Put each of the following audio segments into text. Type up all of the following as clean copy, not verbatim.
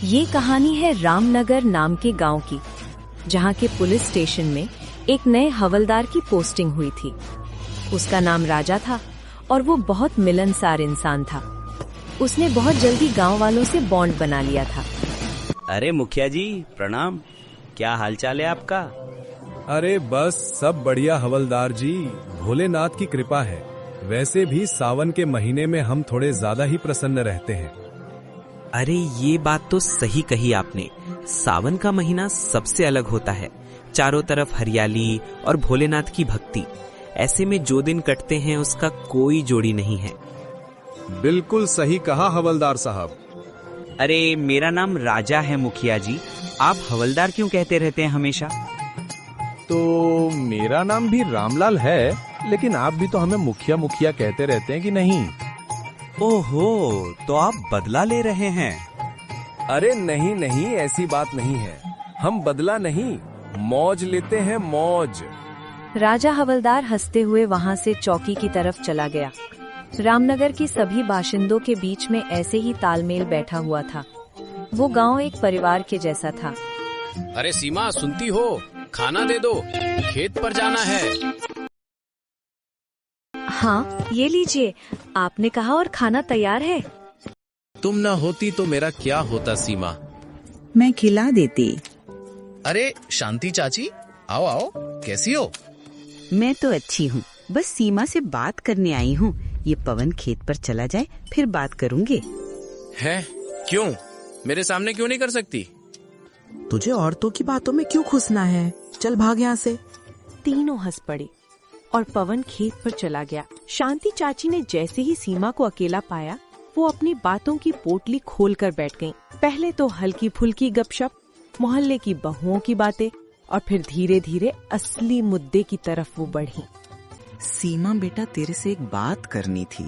ये कहानी है रामनगर नाम के गांव की, जहां के पुलिस स्टेशन में एक नए हवलदार की पोस्टिंग हुई थी। उसका नाम राजा था और वो बहुत मिलनसार इंसान था। उसने बहुत जल्दी गांव वालों से बॉन्ड बना लिया था। अरे मुखिया जी प्रणाम, क्या हालचाल है आपका? अरे बस सब बढ़िया हवलदार जी, भोलेनाथ की कृपा है। वैसे भी सावन के महीने में हम थोड़े ज्यादा ही प्रसन्न रहते हैं। अरे ये बात तो सही कही आपने। सावन का महीना सबसे अलग होता है, चारों तरफ हरियाली और भोलेनाथ की भक्ति। ऐसे में जो दिन कटते हैं उसका कोई जोड़ी नहीं है। बिल्कुल सही कहा हवलदार साहब। अरे मेरा नाम राजा है मुखिया जी, आप हवलदार क्यों कहते रहते हैं हमेशा? तो मेरा नाम भी रामलाल है, लेकिन आप भी तो हमें मुखिया मुखिया कहते रहते हैं कि नहीं? ओहो, तो आप बदला ले रहे हैं? अरे नहीं नहीं, ऐसी बात नहीं है। हम बदला नहीं, मौज लेते हैं, मौज। राजा हवलदार हंसते हुए वहां से चौकी की तरफ चला गया। रामनगर की सभी बाशिंदों के बीच में ऐसे ही तालमेल बैठा हुआ था। वो गांव एक परिवार के जैसा था। अरे सीमा, सुनती हो? खाना दे दो, खेत पर जाना है। हाँ ये लीजिए, आपने कहा और खाना तैयार है। तुम न होती तो मेरा क्या होता सीमा? मैं खिला देती। अरे शांति चाची, आओ आओ, कैसी हो? मैं तो अच्छी हूँ, बस सीमा से बात करने आई हूँ। ये पवन खेत पर चला जाए फिर बात करूँगे। है क्यों? मेरे सामने क्यों नहीं कर सकती? तुझे औरतों की बातों में क्यों घुसना है? चल भाग यहाँ से। तीनों हंस पड़ी और पवन खेत पर चला गया। शांति चाची ने जैसे ही सीमा को अकेला पाया, वो अपनी बातों की पोटली खोलकर बैठ गईं। पहले तो हल्की फुल्की गपशप, मोहल्ले की बहुओं की बातें, और फिर धीरे धीरे असली मुद्दे की तरफ वो बढ़ी। सीमा बेटा, तेरे से एक बात करनी थी।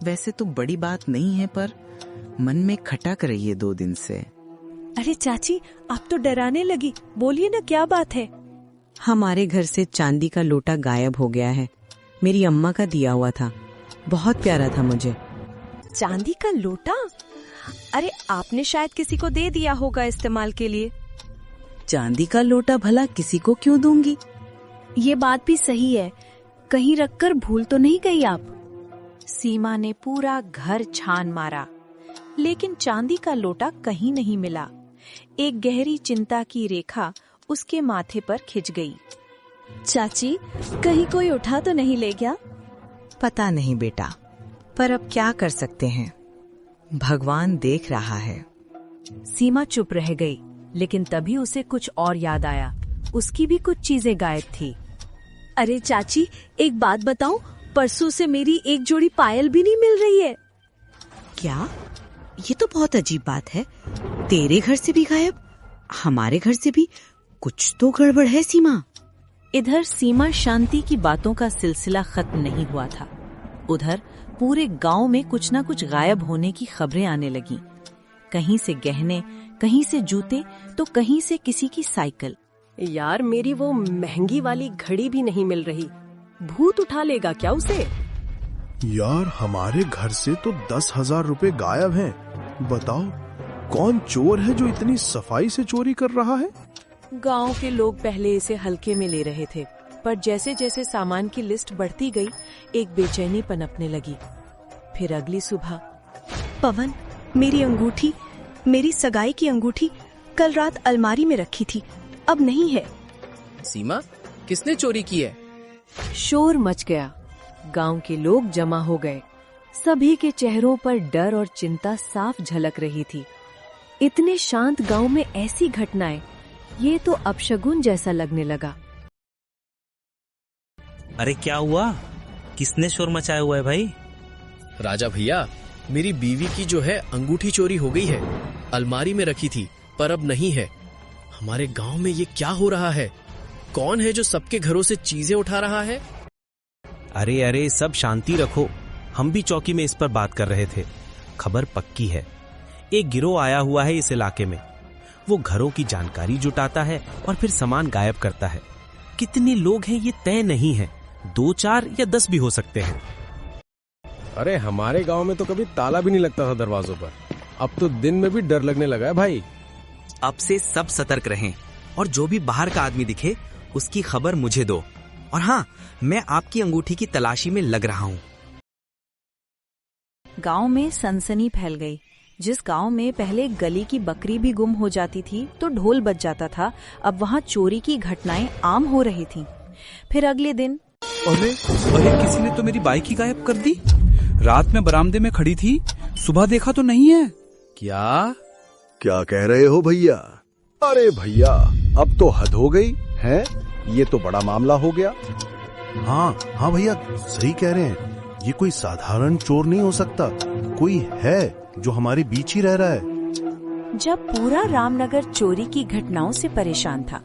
वैसे तो बड़ी बात नहीं है, पर मन में खटक रही है 2 दिन से। अरे चाची, आप तो डराने लगी, बोलिए ना, क्या बात है? हमारे घर से चांदी का लोटा गायब हो गया है। मेरी अम्मा का दिया हुआ था, बहुत प्यारा था मुझे। चांदी का लोटा? अरे आपने शायद किसी को दे दिया होगा इस्तेमाल के लिए। चांदी का लोटा भला किसी को क्यों दूंगी? ये बात भी सही है, कहीं रखकर भूल तो नहीं गई आप? सीमा ने पूरा घर छान मारा, लेकिन चांदी का लोटा कहीं नहीं मिला। एक गहरी चिंता की रेखा उसके माथे पर खिंच गई। चाची, कहीं कोई उठा तो नहीं ले गया? पता नहीं बेटा, पर अब क्या कर सकते हैं, भगवान देख रहा है। सीमा चुप रह गई, लेकिन तभी उसे कुछ और याद आया। उसकी भी कुछ चीजें गायब थी। अरे चाची, एक बात बताऊं, परसों से मेरी एक जोड़ी पायल भी नहीं मिल रही है। क्या? ये तो बहुत अजीब बात है। तेरे घर से भी गायब, हमारे घर से भी। कुछ तो गड़बड़ है सीमा। इधर सीमा शांति की बातों का सिलसिला खत्म नहीं हुआ था। उधर पूरे गांव में कुछ न कुछ गायब होने की खबरें आने लगीं। कहीं से गहने, कहीं से जूते, तो कहीं से किसी की साइकिल। यार, मेरी वो महंगी वाली घड़ी भी नहीं मिल रही। भूत उठा लेगा क्या उसे? यार, हमारे घर से तो 10,000 रुपए गायब हैं। बताओ कौन चोर है जो इतनी सफाई से चोरी कर रहा है? गांव के लोग पहले इसे हल्के में ले रहे थे, पर जैसे जैसे सामान की लिस्ट बढ़ती गई, एक बेचैनी पनपने लगी। फिर अगली सुबह, पवन, मेरी अंगूठी, मेरी सगाई की अंगूठी कल रात अलमारी में रखी थी, अब नहीं है। सीमा, किसने चोरी की है? शोर मच गया। गांव के लोग जमा हो गए। सभी के चेहरों पर डर और चिंता साफ झलक रही थी। इतने शांत गांव में ऐसी घटनाएं, ये तो अपशगुन जैसा लगने लगा। अरे क्या हुआ? किसने शोर मचाया हुआ है भाई? राजा भैया, मेरी बीवी की जो है अंगूठी चोरी हो गई है। अलमारी में रखी थी, पर अब नहीं है। हमारे गांव में ये क्या हो रहा है? कौन है जो सबके घरों से चीजें उठा रहा है? अरे अरे, सब शांति रखो। हम भी चौकी में इस पर बात कर रहे थे। खबर पक्की है, एक गिरोह आया हुआ है इस इलाके में। वो घरों की जानकारी जुटाता है और फिर सामान गायब करता है। कितने लोग हैं ये तय नहीं है, 2, 4 या 10 भी हो सकते हैं। अरे हमारे गांव में तो कभी ताला भी नहीं लगता था दरवाजों पर। अब तो दिन में भी डर लगने लगा है भाई। अब से सब सतर्क रहें और जो भी बाहर का आदमी दिखे उसकी खबर मुझे दो। और हाँ, मैं आपकी अंगूठी की तलाशी में लग रहा हूँ। गांव में सनसनी फैल गई। जिस गांव में पहले गली की बकरी भी गुम हो जाती थी तो ढोल बज जाता था, अब वहाँ चोरी की घटनाएं आम हो रही थीं। फिर अगले दिन अरे किसी ने तो मेरी बाइक ही गायब कर दी। रात में बरामदे में खड़ी थी, सुबह देखा तो नहीं है। क्या कह रहे हो भैया? अरे भैया, अब तो हद हो गई है, ये तो बड़ा मामला हो गया। हाँ भैया, सही कह रहे हैं। ये कोई साधारण चोर नहीं हो सकता, कोई है जो हमारे बीच ही रह रहा है। जब पूरा रामनगर चोरी की घटनाओं से परेशान था,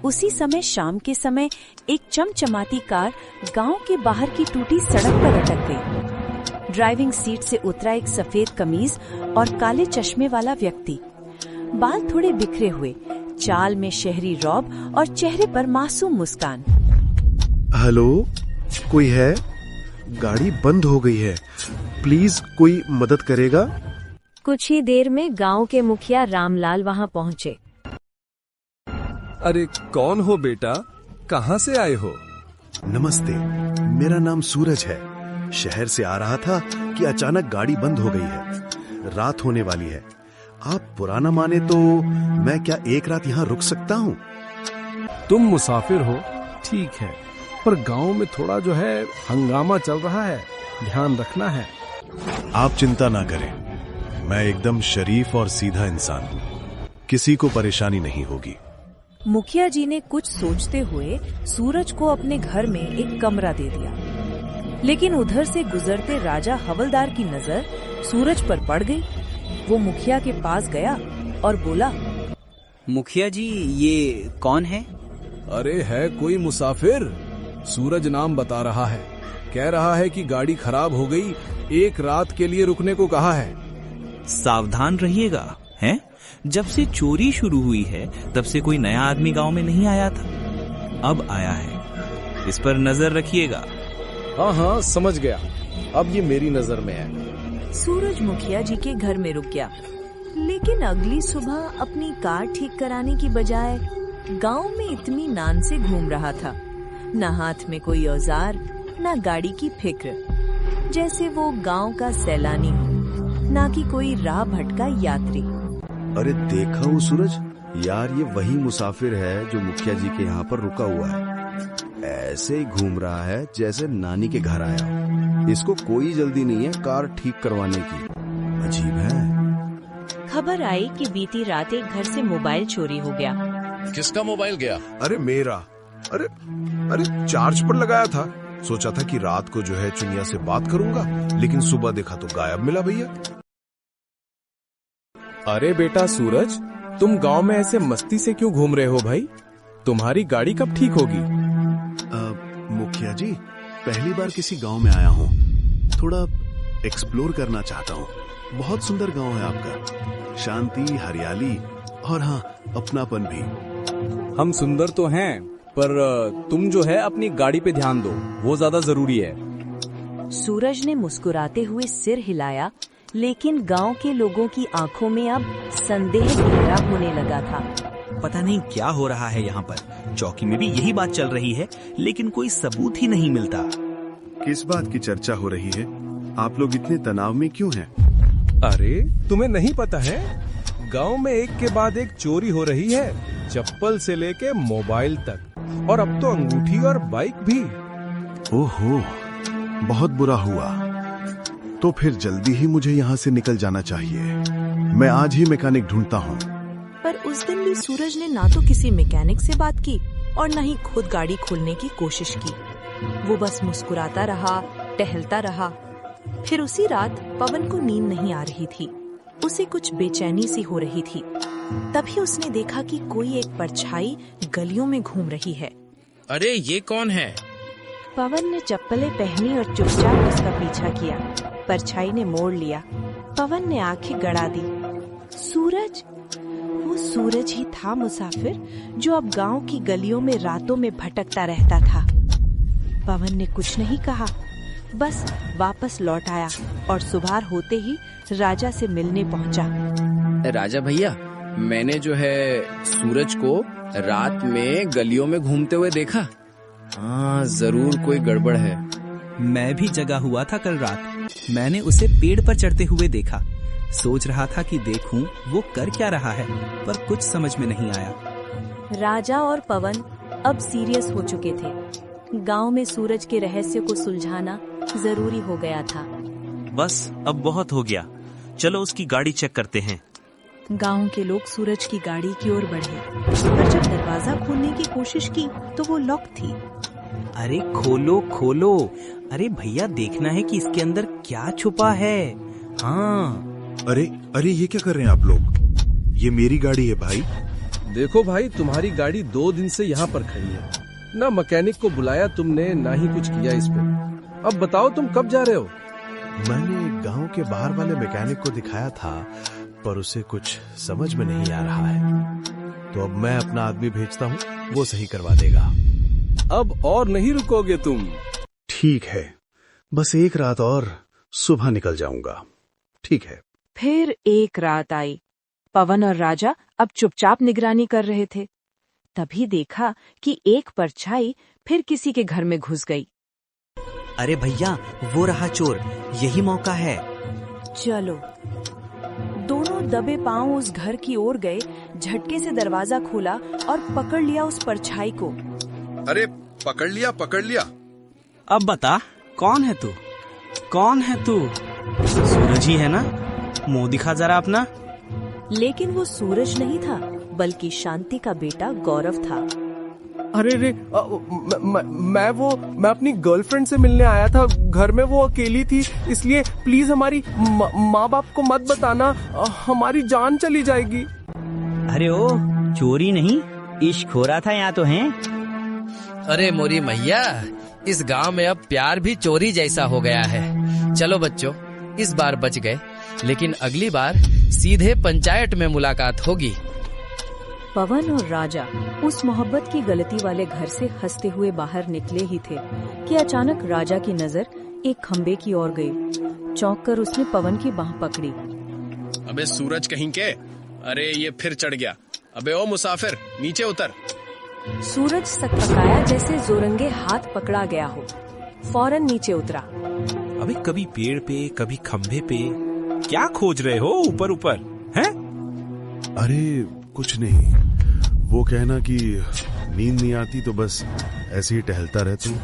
उसी समय शाम के समय एक चमचमाती कार गांव के बाहर की टूटी सड़क पर अटक गई। ड्राइविंग सीट से उतरा एक सफेद कमीज और काले चश्मे वाला व्यक्ति। बाल थोड़े बिखरे हुए, चाल में शहरी रौब और चेहरे पर मासूम मुस्कान। हेलो, कोई है? गाड़ी बंद हो गई है, प्लीज कोई मदद करेगा? कुछ ही देर में गांव के मुखिया रामलाल वहां पहुंचे। अरे कौन हो बेटा, कहाँ से आए हो? नमस्ते, मेरा नाम सूरज है। शहर से आ रहा था कि अचानक गाड़ी बंद हो गई है। रात होने वाली है। आप पुराना माने तो मैं क्या एक रात यहाँ रुक सकता हूँ? तुम मुसाफिर हो, ठीक है, पर गांव में थोड़ा जो है हंगामा चल रहा है, ध्यान रखना है। आप चिंता ना करें, मैं एकदम शरीफ और सीधा इंसान हूँ, किसी को परेशानी नहीं होगी। मुखिया जी ने कुछ सोचते हुए सूरज को अपने घर में एक कमरा दे दिया, लेकिन उधर से गुजरते राजा हवलदार की नजर सूरज पर पड़ गई। वो मुखिया के पास गया और बोला, मुखिया जी, ये कौन है? अरे है कोई मुसाफिर, सूरज नाम बता रहा है। कह रहा है कि गाड़ी खराब हो गई, एक रात के लिए रुकने को कहा है। सावधान रहिएगा, हैं? जब से चोरी शुरू हुई है तब से कोई नया आदमी गांव में नहीं आया था, अब आया है, इस पर नजर रखिएगा। हाँ, समझ गया, अब ये मेरी नजर में है। सूरज मुखिया जी के घर में रुक गया, लेकिन अगली सुबह अपनी कार ठीक कराने की बजाय गांव में इतनी नान से घूम रहा था। न हाथ में कोई औजार, न गाड़ी की फिक्र, जैसे वो गांव का सैलानी हो, न कि कोई राह भटका यात्री। अरे देखा हूँ सूरज, यार ये वही मुसाफिर है जो मुखिया जी के यहाँ पर रुका हुआ है। ऐसे ही घूम रहा है जैसे नानी के घर आया। इसको कोई जल्दी नहीं है कार ठीक करवाने की। अजीब है। खबर आई कि बीती रात एक घर से मोबाइल चोरी हो गया। किसका मोबाइल गया? अरे मेरा। अरे चार्ज पर लगाया था, सोचा था कि रात को जो है चुनिया से बात करूंगा, लेकिन सुबह देखा तो गायब मिला भैया। अरे बेटा सूरज, तुम गांव में ऐसे मस्ती से क्यों घूम रहे हो भाई? तुम्हारी गाड़ी कब ठीक होगी? मुखिया जी, पहली बार किसी गांव में आया हूँ, थोड़ा एक्सप्लोर करना चाहता हूँ। बहुत सुंदर गांव है आपका, शांति, हरियाली और हाँ, अपनापन भी। हम सुंदर तो हैं, पर तुम जो है अपनी गाड़ी पे ध्यान दो, वो ज्यादा जरूरी है। सूरज ने मुस्कुराते हुए सिर हिलाया, लेकिन गांव के लोगों की आंखों में अब संदेह गहरा होने लगा था। पता नहीं क्या हो रहा है यहाँ पर। चौकी में भी यही बात चल रही है, लेकिन कोई सबूत ही नहीं मिलता। किस बात की चर्चा हो रही है? आप लोग इतने तनाव में क्यों हैं? अरे तुम्हें नहीं पता है, गांव में एक के बाद एक चोरी हो रही है, चप्पल से लेके मोबाइल तक, और अब तो अंगूठी और बाइक भी। ओहो, बहुत बुरा हुआ। तो फिर जल्दी ही मुझे यहाँ से निकल जाना चाहिए। मैं आज ही मैकेनिक ढूंढता हूँ। पर उस दिन भी सूरज ने ना तो किसी मैकेनिक से बात की और न ही खुद गाड़ी खोलने की कोशिश की। वो बस मुस्कुराता रहा, टहलता रहा। फिर उसी रात पवन को नींद नहीं आ रही थी, उसे कुछ बेचैनी सी हो रही थी। तभी उसने देखा कि कोई एक परछाई गलियों में घूम रही है। अरे ये कौन है? पवन ने चप्पलें पहनी और चुपचाप उसका पीछा किया। परछाई ने मोड़ लिया। पवन ने आंखें गड़ा दी। सूरज, वो सूरज ही था मुसाफिर जो अब गांव की गलियों में रातों में भटकता रहता था। पवन ने कुछ नहीं कहा, बस वापस लौट आया और सुबह होते ही राजा से मिलने पहुंचा। राजा भैया, मैंने जो है सूरज को रात में गलियों में घूमते हुए देखा। हाँ, जरूर कोई गड़बड़ है। मैं भी जगा हुआ था कल रात। मैंने उसे पेड़ पर चढ़ते हुए देखा। सोच रहा था कि देखूं वो कर क्या रहा है, पर कुछ समझ में नहीं आया। राजा और पवन अब सीरियस हो चुके थे। गांव में सूरज के रहस्य को सुलझाना जरूरी हो गया था। बस अब बहुत हो गया, चलो उसकी गाड़ी चेक करते हैं। गांव के लोग सूरज की गाड़ी की ओर बढ़े, पर जब दरवाजा खोलने की कोशिश की तो वो लॉक थी। अरे खोलो खोलो, अरे भैया देखना है कि इसके अंदर क्या छुपा है। हाँ। अरे अरे ये क्या कर रहे हैं आप लोग? ये मेरी गाड़ी है भाई। देखो भाई, तुम्हारी गाड़ी 2 दिन से यहाँ पर खड़ी है। ना मैकेनिक को बुलाया तुमने, ना ही कुछ किया इस पे। अब बताओ तुम कब जा रहे हो? मैंने गांव के बाहर वाले मैकेनिक को दिखाया था, पर उसे कुछ समझ में नहीं आ रहा है, तो अब मैं अपना आदमी भेजता हूँ, वो सही करवा देगा। अब और नहीं रुकोगे तुम? ठीक है, बस एक रात और, सुबह निकल जाऊंगा। ठीक है। फिर एक रात आई। पवन और राजा अब चुपचाप निगरानी कर रहे थे। तभी देखा कि एक परछाई फिर किसी के घर में घुस गई। अरे भैया, वो रहा चोर, यही मौका है। चलो। दोनों दबे पांव उस घर की ओर गए, झटके से दरवाजा खोला और पकड़ लिया उस परछाई को। अरे पकड़ लिया, पकड़ लिया। अब बता, कौन है तू? कौन है तू? सूरज ही है ना? मुंह दिखा जरा अपना। लेकिन वो सूरज नहीं था, बल्कि शांति का बेटा गौरव था। अरे रे, मैं अपनी गर्लफ्रेंड से मिलने आया था। घर में वो अकेली थी, इसलिए प्लीज हमारी माँ बाप को मत बताना, हमारी जान चली जाएगी। अरे ओ, चोरी नहीं, इश्क हो रहा था यहाँ तो हैं। अरे मोरी मैया, इस गांव में अब प्यार भी चोरी जैसा हो गया है। चलो बच्चों, इस बार बच गए, लेकिन अगली बार सीधे पंचायत में मुलाकात होगी। पवन और राजा उस मोहब्बत की गलती वाले घर से हंसते हुए बाहर निकले ही थे कि अचानक राजा की नजर एक खंबे की ओर गई। चौंक कर उसने पवन की बांह पकड़ी। अबे सूरज कहीं के, अरे ये फिर चढ़ गया। अबे ओ मुसाफिर, नीचे उतर। सूरज सकपकाया जैसे जोरंगे हाथ पकड़ा गया हो, फौरन नीचे उतरा। अबे कभी पेड़ पे, कभी खंभे पे, क्या खोज रहे हो ऊपर ऊपर हैं? अरे कुछ नहीं, वो कहना कि नींद नहीं आती तो बस ऐसे ही टहलता रहता हूँ,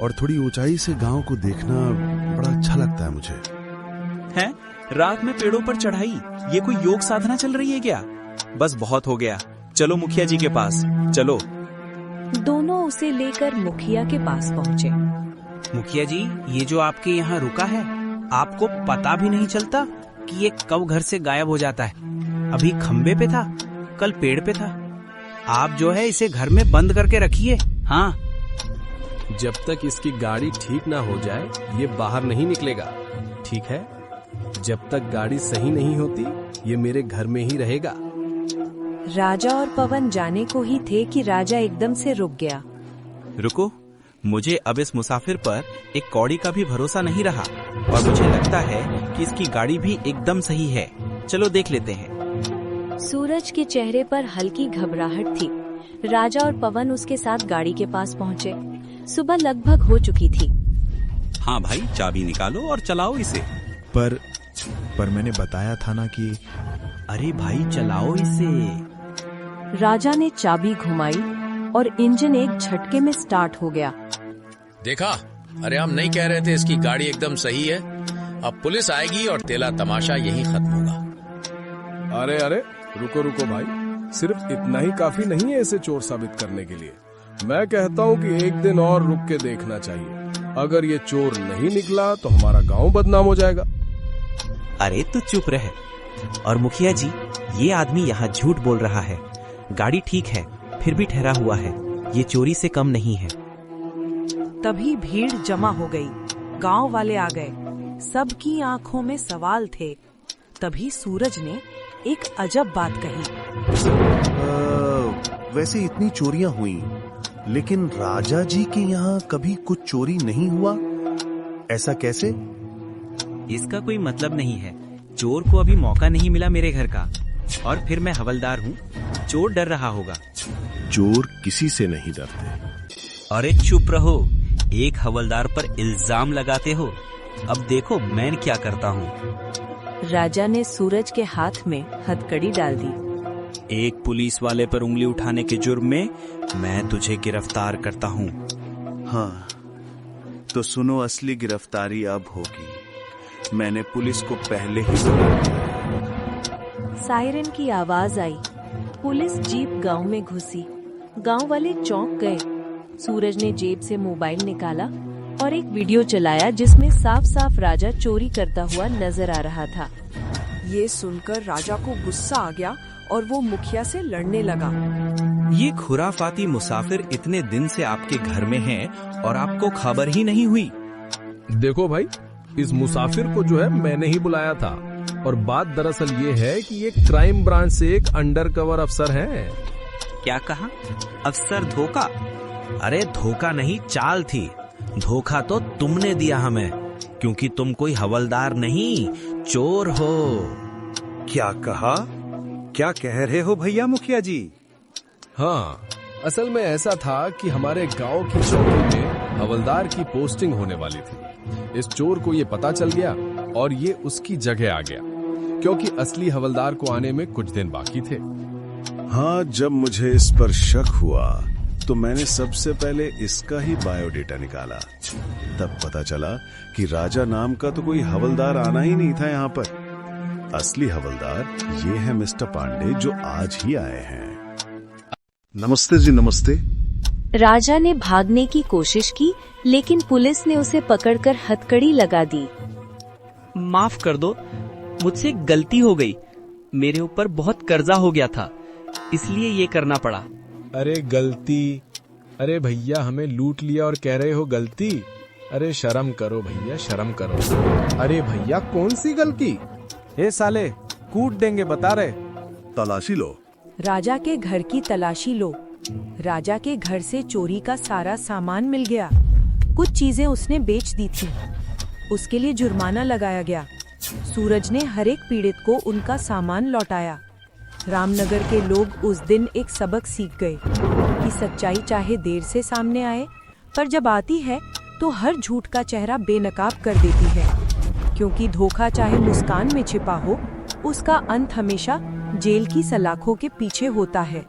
और थोड़ी ऊंचाई से गांव को देखना बड़ा अच्छा लगता है मुझे। हैं? रात में पेड़ों पर चढ़ाई, ये कोई योग साधना चल रही है क्या? बस बहुत हो गया, चलो मुखिया जी के पास चलो। दोनों उसे लेकर मुखिया के पास पहुँचे। मुखिया जी, ये जो आपके यहाँ रुका है, आपको पता भी नहीं चलता कि ये कब घर से गायब हो जाता है? अभी खंबे पे था, कल पेड़ पे था। आप जो है इसे घर में बंद करके रखिए। हाँ, जब तक इसकी गाड़ी ठीक ना हो जाए ये बाहर नहीं निकलेगा, ठीक है? जब तक गाड़ी सही नहीं होती ये मेरे घर में ही रहेगा। राजा और पवन जाने को ही थे कि राजा एकदम से रुक गया। रुको, मुझे अब इस मुसाफिर पर एक कौड़ी का भी भरोसा नहीं रहा, और मुझे लगता है कि इसकी गाड़ी भी एकदम सही है। चलो देख लेते हैं। सूरज के चेहरे पर हल्की घबराहट थी। राजा और पवन उसके साथ गाड़ी के पास पहुँचे। सुबह लगभग हो चुकी थी। हाँ भाई, चाबी निकालो और चलाओ इसे। पर मैंने बताया था ना कि। अरे भाई चलाओ इसे। राजा ने चाबी घुमाई और इंजन एक झटके में स्टार्ट हो गया। देखा, अरे हम नहीं कह रहे थे इसकी गाड़ी एकदम सही है? अब पुलिस आएगी और तेला तमाशा यही खत्म होगा। अरे अरे रुको रुको भाई, सिर्फ इतना ही काफी नहीं है इसे चोर साबित करने के लिए। मैं कहता हूँ कि एक दिन और रुक के देखना चाहिए। अगर ये चोर नहीं निकला तो हमारा गांव बदनाम हो जाएगा। अरे तू चुप रहे। और मुखिया जी, ये आदमी यहाँ झूठ बोल रहा है। गाड़ी ठीक है, फिर भी ठहरा हुआ है, ये चोरी से कम नहीं है। तभी भीड़ जमा हो गई। गांव वाले आ गए, सबकी आंखों में सवाल थे। तभी सूरज ने एक अजब बात कही। वैसे इतनी चोरियां हुई, लेकिन राजा जी के यहाँ कभी कुछ चोरी नहीं हुआ। ऐसा कैसे? इसका कोई मतलब नहीं है। चोर को अभी मौका नहीं मिला मेरे घर का, और फिर मैं हवलदार हूँ, चोर डर रहा होगा। चोर किसी से नहीं डरते। अरे चुप रहो, एक हवलदार पर इल्जाम लगाते हो। अब देखो मैं क्या करता हूँ। राजा ने सूरज के हाथ में हथकड़ी डाल दी। एक पुलिस वाले पर उंगली उठाने के जुर्म में मैं तुझे गिरफ्तार करता हूँ। हाँ, तो सुनो, असली गिरफ्तारी अब होगी। मैंने पुलिस को पहले ही बुला लिया। सायरन की आवाज आई। पुलिस जीप गांव में घुसी। गांव वाले चौंक गए। सूरज ने जेब से मोबाइल निकाला और एक वीडियो चलाया जिसमें साफ साफ राजा चोरी करता हुआ नजर आ रहा था। ये सुनकर राजा को गुस्सा आ गया और वो मुखिया से लड़ने लगा। ये खुराफाती मुसाफिर इतने दिन से आपके घर में है और आपको खबर ही नहीं हुई। देखो भाई, इस मुसाफिर को जो है मैंने ही बुलाया था, और बात दरअसल ये है कि ये क्राइम ब्रांच से एक अंडरकवर अफसर है। क्या कहा? अफसर धोखा? अरे धोखा नहीं, चाल थी। धोखा तो तुमने दिया हमें, क्योंकि तुम कोई हवलदार नहीं, चोर हो। क्या कहा? क्या कह रहे हो भैया मुखिया जी? हाँ, असल में ऐसा था कि हमारे गांव की चौकी में हवलदार की पोस्टिंग होने वाली थी। इस चोर को ये पता चल गया और ये उसकी जगह आ गया, क्योंकि असली हवलदार को आने में कुछ दिन बाकी थे। हाँ, जब मुझे इस पर शक हुआ तो मैंने सबसे पहले इसका ही बायोडेटा निकाला। तब पता चला कि राजा नाम का तो कोई हवलदार आना ही नहीं था यहाँ पर। असली हवलदार ये है मिस्टर पांडे, जो आज ही आए हैं। नमस्ते जी, नमस्ते। राजा ने भागने की कोशिश की, लेकिन पुलिस ने उसे पकड़कर हथकड़ी लगा दी। माफ कर दो, मुझसे गलती हो गई। मेरे ऊपर बहुत कर्जा हो गया था, इसलिए ये करना पड़ा। अरे गलती? अरे भैया, हमें लूट लिया और कह रहे हो गलती? अरे शर्म करो भैया, शर्म करो। अरे भैया, कौन सी गलती? ए साले, कूट देंगे बता रहे। तलाशी लो। राजा के घर की तलाशी लो। राजा के घर से चोरी का सारा सामान मिल गया। कुछ चीजें उसने बेच दी थी, उसके लिए जुर्माना लगाया गया। सूरज ने हर एक पीड़ित को उनका सामान लौटाया। रामनगर के लोग उस दिन एक सबक सीख गए कि सच्चाई चाहे देर से सामने आए, पर जब आती है तो हर झूठ का चेहरा बेनकाब कर देती है। क्योंकि धोखा चाहे मुस्कान में छिपा हो, उसका अंत हमेशा जेल की सलाखों के पीछे होता है।